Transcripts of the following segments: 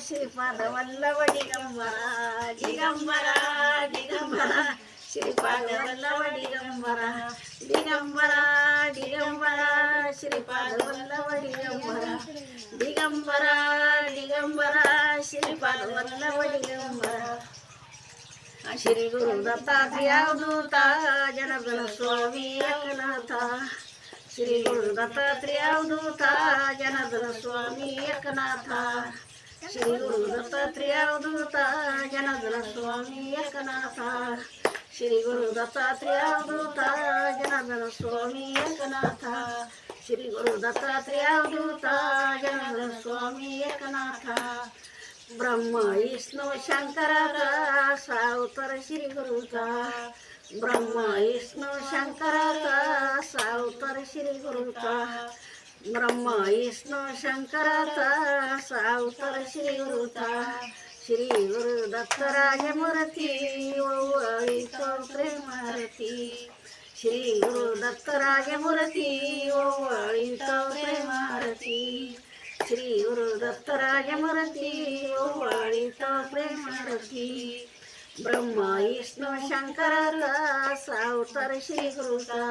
श्रीपाद वल्लभ दिगंबरा दिगंबरा दिगंबरा श्रीपाद वल्लभ दिगंबरा दिगंबरा दिगंबरा श्रीपाद वल्लभ दिगंबरा दिगंबरा दिगंबरा श्रीपाद वल्लभ दिगंबरा श्री गुरु दत्तात्रेय अवधूता जनार्दन स्वामी एकनाथा श्री गुरु दत्तात्रेय अवधूता जनार्दन स्वामी एकनाथा श्री गुरु दत्तात्रेय अवधूता जनार्दन स्वामी एकनाथा श्री गुरु दत्तात्रेय अवधूता जनार्दन स्वामी एकनाथा श्री गुरु दत्तात्रेय अवधूता जनार्दन स्वामी एकनाथा ब्रह्म विष्णु शंकराचा सावतर श्री गुरुचा ब्रह्म विष्णु शंकराचा सावतर श्री गुरुचा ब्रह्म विष्णु शंकराचा सावतर श्री गुरुचा श्री गुरु दत्तराज मूर्ती ओवाळीतो प्रेमारती श्री गुरु दत्तराज मूर्ती ओवाळीतो प्रेमारती श्री गुरु दत्तराज मूर्ती ओवाळीतो प्रेमारती ब्रह्म विष्णु शंकराचा सावतर श्री गुरुचा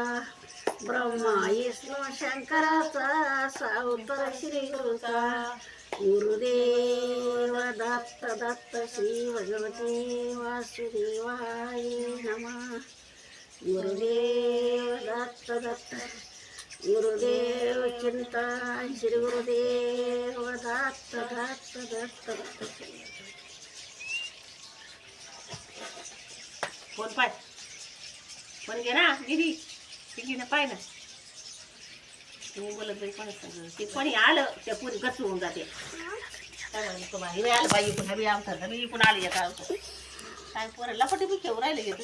ब्रह्म विष्णु शंकराचा सावतर श्री गुरुचा गुरुदेव दत्त दत्त श्री भगवते वासुदेवाय नमः गुरुदेव दत्त दत्त गुरुदेव चिंतन श्री गुरुदेव दत्त दत्त दत्त दत्त फोन पाय फोन घे ना दीदी तिकीनं पाय ना तुम्ही बोलत बाई कोणी सांग ते कोणी आलं त्या पुरी गच्च होऊन जाते हिवे आलं बाई इकडून हवी आमचा मी इकडून आली का काय पोरं लपटी बी खेळून राहिले घेतो